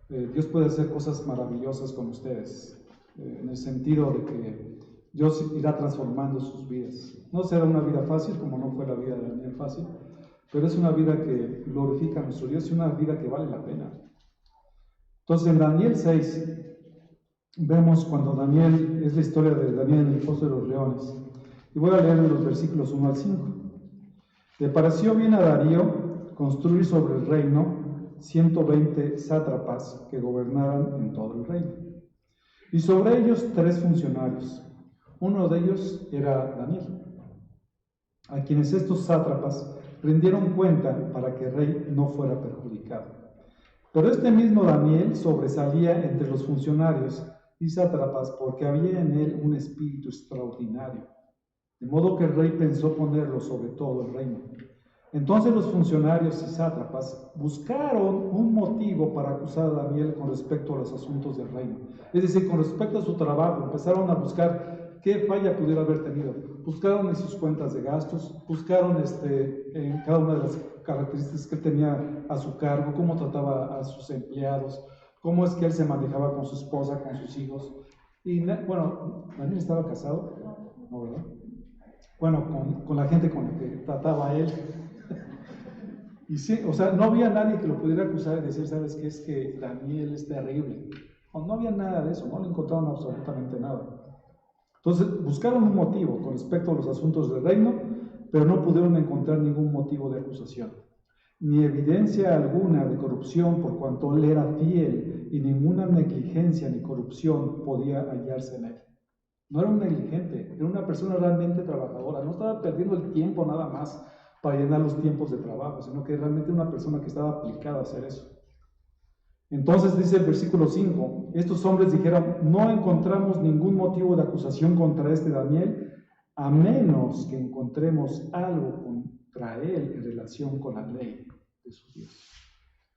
Dios puede hacer cosas maravillosas con ustedes, en el sentido de que Dios irá transformando sus vidas. No será una vida fácil, como no fue la vida de Daniel fácil, pero es una vida que glorifica a nuestro Dios y una vida que vale la pena. Entonces, en Daniel 6, vemos cuando Daniel, es la historia de Daniel en el foso de los leones. Y voy a leer los versículos 1 al 5. Le pareció bien a Darío construir sobre el reino 120 sátrapas que gobernaran en todo el reino. Y sobre ellos 3 funcionarios. Uno de ellos era Daniel, a quienes estos sátrapas rindieron cuenta para que el rey no fuera perjudicado. Pero este mismo Daniel sobresalía entre los funcionarios y sátrapas porque había en él un espíritu extraordinario, de modo que el rey pensó ponerlo sobre todo el reino. Entonces los funcionarios y sátrapas buscaron un motivo para acusar a Daniel con respecto a los asuntos del reino. Es decir, con respecto a su trabajo, empezaron a buscar qué falla pudiera haber tenido. Buscaron en sus cuentas de gastos, buscaron en cada una de las características que tenía a su cargo, cómo trataba a sus empleados, cómo es que él se manejaba con su esposa, con sus hijos. Y bueno, ¿Daniel estaba casado? No, ¿verdad? Bueno, con la gente con la que trataba él. Y sí, o sea, no había nadie que lo pudiera acusar y decir, ¿sabes qué? Es que Daniel es terrible. No había nada de eso, no le encontraron absolutamente nada. Entonces, buscaron un motivo con respecto a los asuntos del reino, pero no pudieron encontrar ningún motivo de acusación, ni evidencia alguna de corrupción por cuanto él era fiel y ninguna negligencia ni corrupción podía hallarse en él. No era un negligente, era una persona realmente trabajadora, no estaba perdiendo el tiempo nada más para llenar los tiempos de trabajo, sino que realmente una persona que estaba aplicada a hacer eso. Entonces dice el versículo 5, estos hombres dijeron, no encontramos ningún motivo de acusación contra este Daniel, a menos que encontremos algo contra él en relación con la ley de su Dios,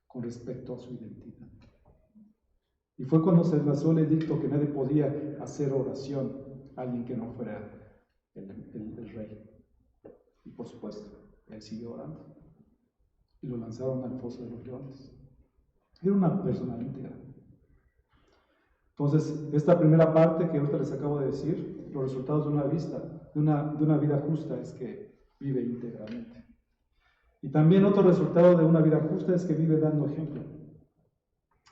con respecto a su identidad. Y fue cuando se lanzó el edicto que nadie podía hacer oración a alguien que no fuera el rey. Y por supuesto, él siguió orando. Y lo lanzaron al foso de los leones. Era una persona íntegra. Entonces, esta primera parte que ahorita les acabo de decir, los resultados de una vida justa es que vive íntegramente. Y también otro resultado de una vida justa es que vive dando ejemplo.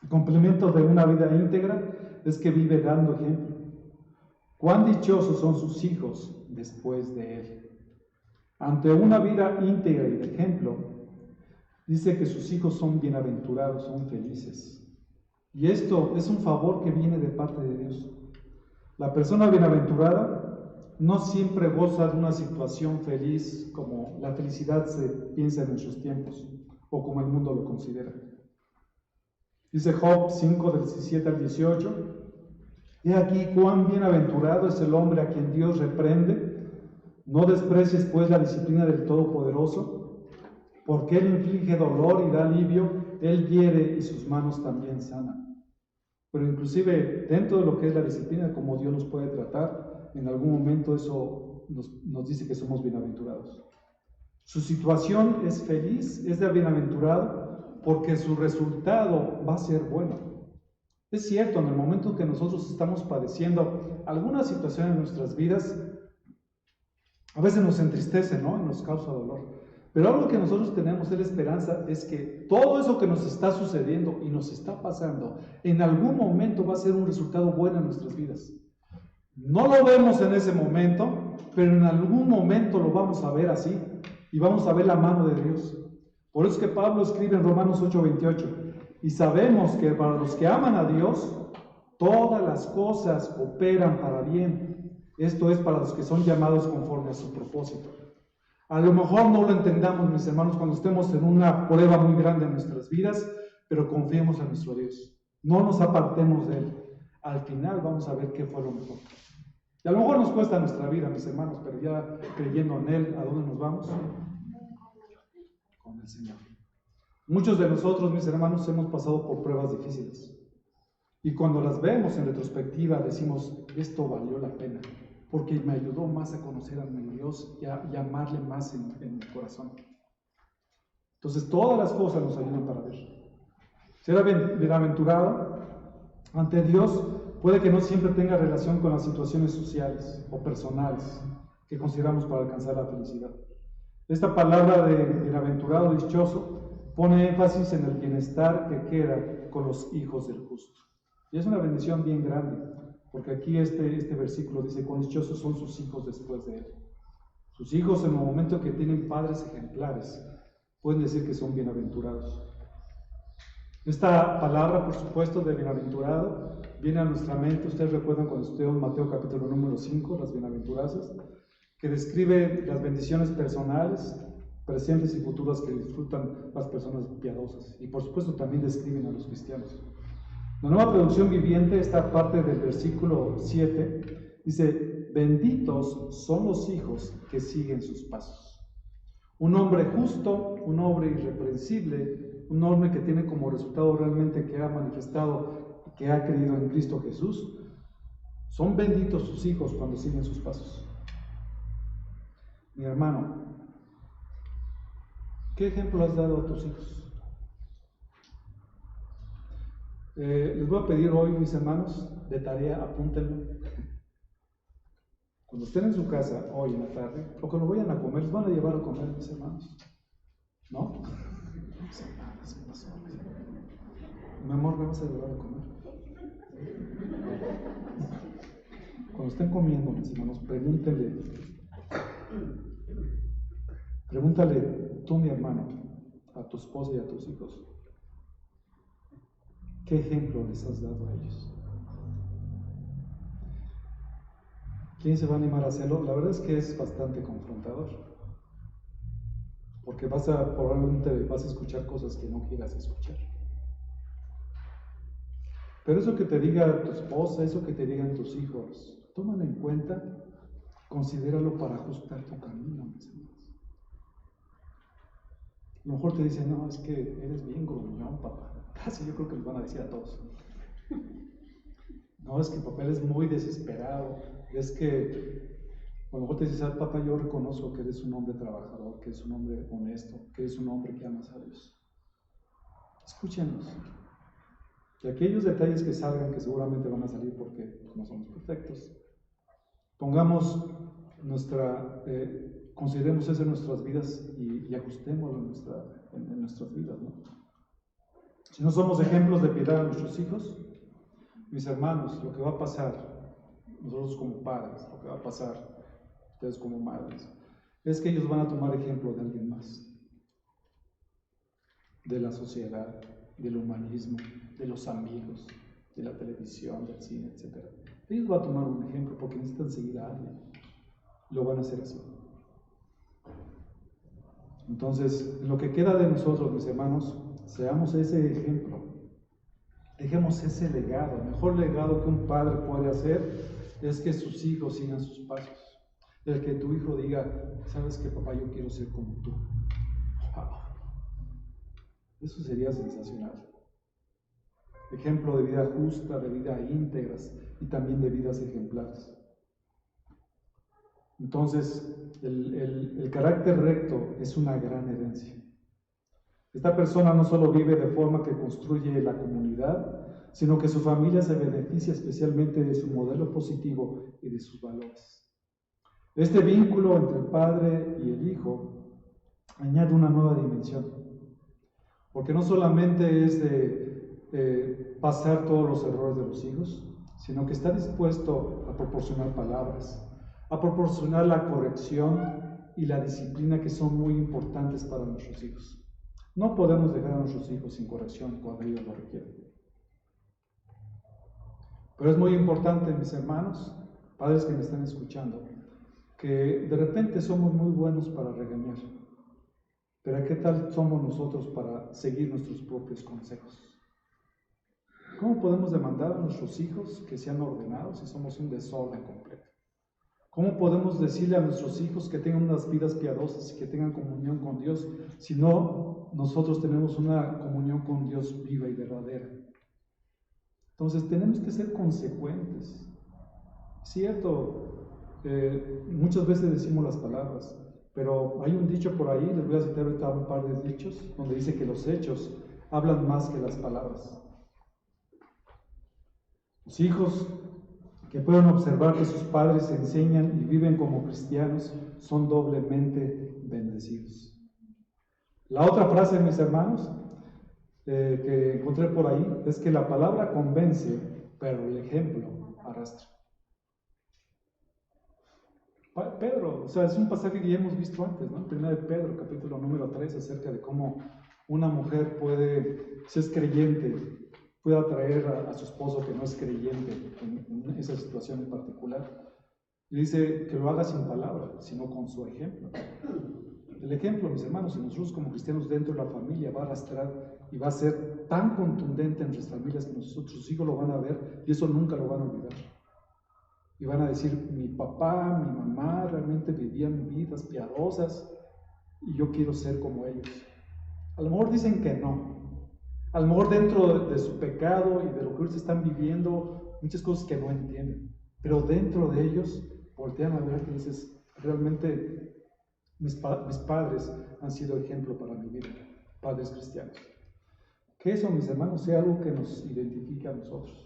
El complemento de una vida íntegra es que vive dando ejemplo. Cuán dichosos son sus hijos después de él. Ante una vida íntegra y de ejemplo, dice que sus hijos son bienaventurados, son felices. Y esto es un favor que viene de parte de Dios. La persona bienaventurada no siempre goza de una situación feliz como la felicidad se piensa en nuestros tiempos o como el mundo lo considera. Dice Job 5, del 17 al 18, he aquí cuán bienaventurado es el hombre a quien Dios reprende, no desprecies pues la disciplina del Todopoderoso, porque Él inflige dolor y da alivio, Él hiere y sus manos también sanan. Pero inclusive dentro de lo que es la disciplina, como Dios nos puede tratar, en algún momento eso nos dice que somos bienaventurados. Su situación es feliz, es de bienaventurado, porque su resultado va a ser bueno. Es cierto, en el momento en que nosotros estamos padeciendo alguna situación en nuestras vidas, a veces nos entristece, ¿no? Y nos causa dolor. Pero algo que nosotros tenemos de la esperanza es que todo eso que nos está sucediendo y nos está pasando, en algún momento va a ser un resultado bueno en nuestras vidas. No lo vemos en ese momento, pero en algún momento lo vamos a ver así y vamos a ver la mano de Dios. Por eso es que Pablo escribe en Romanos 8:28, y sabemos que para los que aman a Dios, todas las cosas operan para bien. Esto es para los que son llamados conforme a su propósito. A lo mejor no lo entendamos, mis hermanos, cuando estemos en una prueba muy grande en nuestras vidas, pero confiemos en nuestro Dios. No nos apartemos de Él. Al final vamos a ver qué fue lo mejor. Y a lo mejor nos cuesta nuestra vida, mis hermanos, pero ya creyendo en Él, ¿a dónde nos vamos? Con el Señor. Muchos de nosotros, mis hermanos, hemos pasado por pruebas difíciles. Y cuando las vemos en retrospectiva, decimos, esto valió la pena, porque me ayudó más a conocer a mi Dios y a amarle más en mi corazón. Entonces, todas las cosas nos ayudan para ver. Ser bienaventurado ante Dios puede que no siempre tenga relación con las situaciones sociales o personales que consideramos para alcanzar la felicidad. Esta palabra de bienaventurado, dichoso, pone énfasis en el bienestar que queda con los hijos del justo. Y es una bendición bien grande, porque aquí este versículo dice, cuán dichosos son sus hijos después de él. Sus hijos, en el momento que tienen padres ejemplares, pueden decir que son bienaventurados. Esta palabra, por supuesto, de bienaventurado, viene a nuestra mente. Ustedes recuerdan cuando estudiamos Mateo capítulo número 5, las bienaventuranzas, que describe las bendiciones personales, presentes y futuras que disfrutan las personas piadosas. Y por supuesto también describen a los cristianos. La Nueva Traducción Viviente, esta parte del versículo 7, dice, benditos son los hijos que siguen sus pasos. Un hombre justo, un hombre irreprensible, un hombre que tiene como resultado realmente que ha manifestado, que ha creído en Cristo Jesús, son benditos sus hijos cuando siguen sus pasos. Mi hermano, ¿qué ejemplo has dado a tus hijos? Les voy a pedir hoy, mis hermanos, de tarea, apúntenlo. Cuando estén en su casa, hoy en la tarde, o cuando vayan a comer, les van a llevar a comer, mis hermanos. ¿No? ¿Qué pasó? Mi amor, ¿me vas a llevar a comer? Cuando estén comiendo, mis hermanos, pregúntale tú, mi hermano, a tu esposa y a tus hijos, ¿qué ejemplo les has dado a ellos? ¿Quién se va a animar a hacerlo? La verdad es que es bastante confrontador, porque probablemente vas a escuchar cosas que no quieras escuchar. Pero eso que te diga tu esposa, eso que te digan tus hijos, tómalo en cuenta, considéralo para ajustar tu camino, mis hermanos. A lo mejor te dicen, no, es que eres bien gruñón, papá. Casi yo creo que les van a decir a todos. No, es que papá eres muy desesperado. Es que a lo mejor te dices, papá, yo reconozco que eres un hombre trabajador, que eres un hombre honesto, que eres un hombre que amas a Dios. Escúchenos. Y aquellos detalles que salgan, que seguramente van a salir porque no somos perfectos, pongamos consideremos eso en nuestras vidas y ajustémoslo en nuestras vidas, ¿no? Si no somos ejemplos de piedad a nuestros hijos, mis hermanos, lo que va a pasar, nosotros como padres, lo que va a pasar, ustedes como madres, es que ellos van a tomar ejemplo de alguien más, de la sociedad, del humanismo, de los amigos, de la televisión, del cine, etc. Ellos van a tomar un ejemplo porque necesitan seguir a alguien. Lo van a hacer así. Entonces, lo que queda de nosotros, mis hermanos, seamos ese ejemplo. Dejemos ese legado. El mejor legado que un padre puede hacer es que sus hijos sigan sus pasos. El que tu hijo diga, ¿sabes qué, papá? Yo quiero ser como tú. ¡Wow! Eso sería sensacional. Ejemplo de vida justa, de vida íntegras y también de vidas ejemplares. Entonces, el carácter recto es una gran herencia. Esta persona no solo vive de forma que construye la comunidad, sino que su familia se beneficia especialmente de su modelo positivo y de sus valores. Este vínculo entre el padre y el hijo añade una nueva dimensión, porque no solamente es de pasar todos los errores de los hijos, sino que está dispuesto a proporcionar palabras, a proporcionar la corrección y la disciplina que son muy importantes para nuestros hijos. No podemos dejar a nuestros hijos sin corrección cuando ellos lo requieren. Pero es muy importante, mis hermanos, padres que me están escuchando, que de repente somos muy buenos para regañar. Pero ¿qué tal somos nosotros para seguir nuestros propios consejos? ¿Cómo podemos demandar a nuestros hijos que sean ordenados si somos un desorden completo? ¿Cómo podemos decirle a nuestros hijos que tengan unas vidas piadosas y que tengan comunión con Dios si no nosotros tenemos una comunión con Dios viva y verdadera? Entonces tenemos que ser consecuentes. Cierto, muchas veces decimos las palabras, pero hay un dicho por ahí, les voy a citar ahorita un par de dichos, donde dice que los hechos hablan más que las palabras. Los hijos que pueden observar que sus padres enseñan y viven como cristianos son doblemente bendecidos. La otra frase, mis hermanos, que encontré por ahí, es que la palabra convence, pero el ejemplo arrastra. Pedro, o sea, es un pasaje que ya hemos visto antes, ¿no? Primero de Pedro, capítulo número 3, acerca de cómo una mujer puede, si es creyente, puede atraer a su esposo que no es creyente en esa situación en particular. Y dice que lo haga sin palabras, sino con su ejemplo. El ejemplo, mis hermanos, en nosotros como cristianos dentro de la familia va a arrastrar y va a ser tan contundente en nuestras familias que nuestros hijos lo van a ver y eso nunca lo van a olvidar. Y van a decir, mi papá, mi mamá realmente vivían vidas piadosas y yo quiero ser como ellos. A lo mejor dicen que no. A lo mejor dentro de su pecado y de lo que ellos están viviendo, muchas cosas que no entienden. Pero dentro de ellos, voltean a ver y dices, realmente mis padres han sido ejemplo para mi vida, padres cristianos. Que eso, mis hermanos, sea algo que nos identifique a nosotros.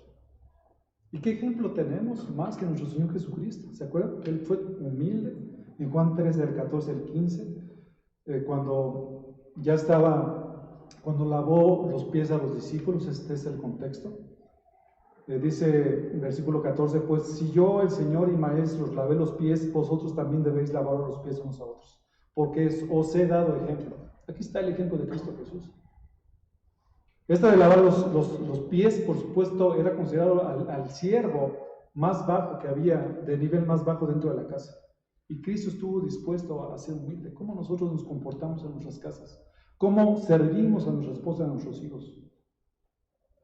¿Y qué ejemplo tenemos más que nuestro Señor Jesucristo? ¿Se acuerdan que Él fue humilde? En Juan 3, del 14 al 15, cuando ya estaba, cuando lavó los pies a los discípulos, este es el contexto. Dice en versículo 14, pues si yo, el Señor y Maestro, os lavé los pies, vosotros también debéis lavar los pies unos a otros, porque os he dado ejemplo. Aquí está el ejemplo de Cristo Jesús. Esta de lavar los pies, por supuesto, era considerado al siervo más bajo que había, de nivel más bajo dentro de la casa. Y Cristo estuvo dispuesto a ser humilde. ¿Cómo nosotros nos comportamos en nuestras casas? ¿Cómo servimos a nuestra esposa y a nuestros hijos?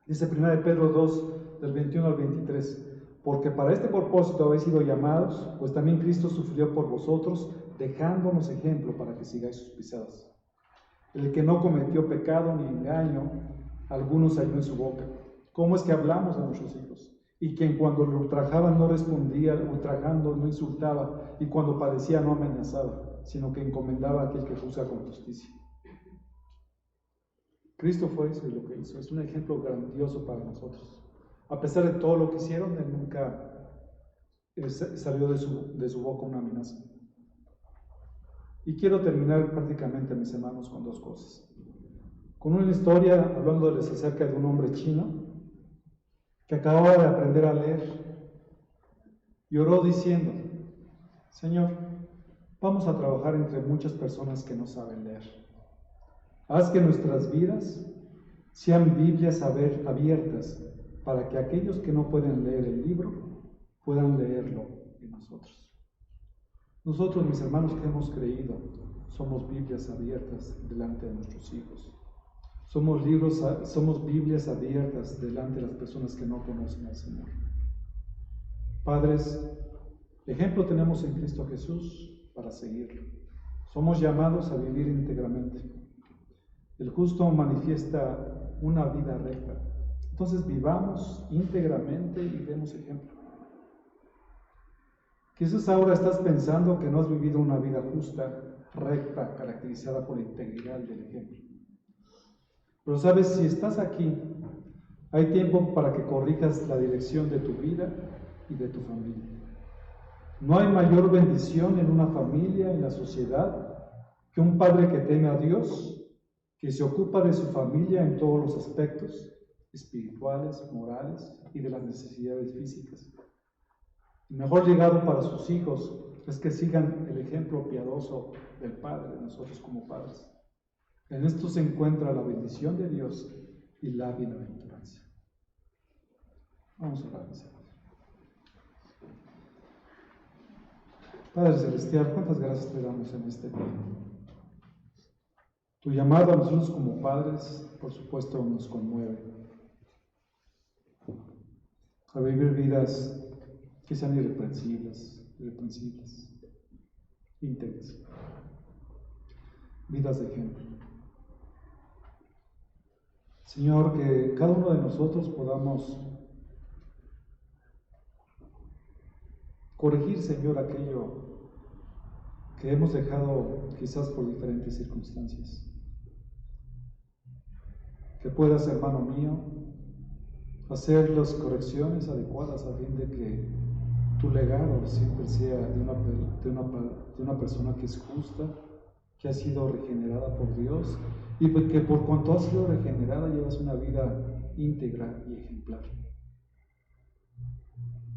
Dice 1 de Pedro 2, del 21 al 23, porque para este propósito habéis sido llamados, pues también Cristo sufrió por vosotros, dejándonos ejemplo para que sigáis sus pisadas. El que no cometió pecado ni engaño, algunos halló en su boca. ¿Cómo es que hablamos a nuestros hijos? Y quien cuando lo ultrajaban no respondía, ultrajando no insultaba, y cuando padecía no amenazaba, sino que encomendaba a aquel que juzga con justicia. Cristo fue eso y lo que hizo. Es un ejemplo grandioso para nosotros. A pesar de todo lo que hicieron, Él nunca salió de su boca una amenaza. Y quiero terminar prácticamente, mis hermanos, con dos cosas. Con una historia hablándoles acerca de un hombre chino que acababa de aprender a leer y oró diciendo, Señor, vamos a trabajar entre muchas personas que no saben leer. Haz que nuestras vidas sean Biblias abiertas para que aquellos que no pueden leer el libro puedan leerlo en nosotros. Nosotros, mis hermanos, que hemos creído, somos Biblias abiertas delante de nuestros hijos. Somos Biblias abiertas delante de las personas que no conocen al Señor. Padres, ejemplo tenemos en Cristo Jesús para seguirlo. Somos llamados a vivir íntegramente. El justo manifiesta una vida recta. Entonces vivamos íntegramente y demos ejemplo. Quizás ahora estás pensando que no has vivido una vida justa, recta, caracterizada por la integridad del ejemplo. Pero sabes, si estás aquí, hay tiempo para que corrijas la dirección de tu vida y de tu familia. No hay mayor bendición en una familia, en la sociedad, que un padre que teme a Dios, que se ocupa de su familia en todos los aspectos espirituales, morales y de las necesidades físicas. El mejor legado para sus hijos es que sigan el ejemplo piadoso del Padre, de nosotros como padres. En esto se encuentra la bendición de Dios y la bienaventuranza. Vamos a orar, mis hermanos. Padre Celestial, cuántas gracias te damos en este día. Tu llamado a nosotros como padres, por supuesto, nos conmueve. A vivir vidas que sean irreprensibles, íntegras, vidas de ejemplo. Señor, que cada uno de nosotros podamos corregir, Señor, aquello que hemos dejado quizás por diferentes circunstancias. Que puedas, hermano mío, hacer las correcciones adecuadas a fin de que tu legado siempre sea de una persona que es justa, que ha sido regenerada por Dios y que por cuanto ha sido regenerada llevas una vida íntegra y ejemplar.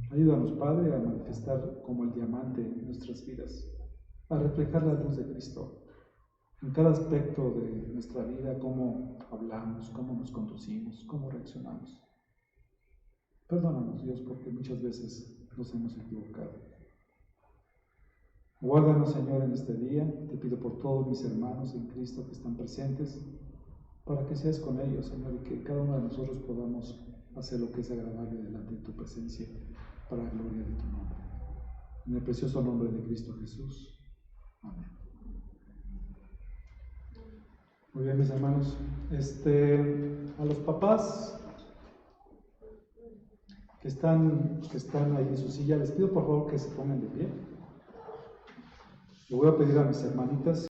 Ayúdanos, Padre, a manifestar como el diamante en nuestras vidas, a reflejar la luz de Cristo en cada aspecto de nuestra vida, cómo hablamos, cómo nos conducimos, cómo reaccionamos. Perdónanos, Dios, porque muchas veces nos hemos equivocado. Guárdanos, Señor, en este día. Te pido por todos mis hermanos en Cristo que están presentes, para que seas con ellos, Señor, y que cada uno de nosotros podamos hacer lo que es agradable delante de tu presencia, para la gloria de tu nombre. En el precioso nombre de Cristo Jesús. Amén. Muy bien, mis hermanos. A los papás que están ahí en su silla, les pido por favor que se pongan de pie. Le voy a pedir a mis hermanitas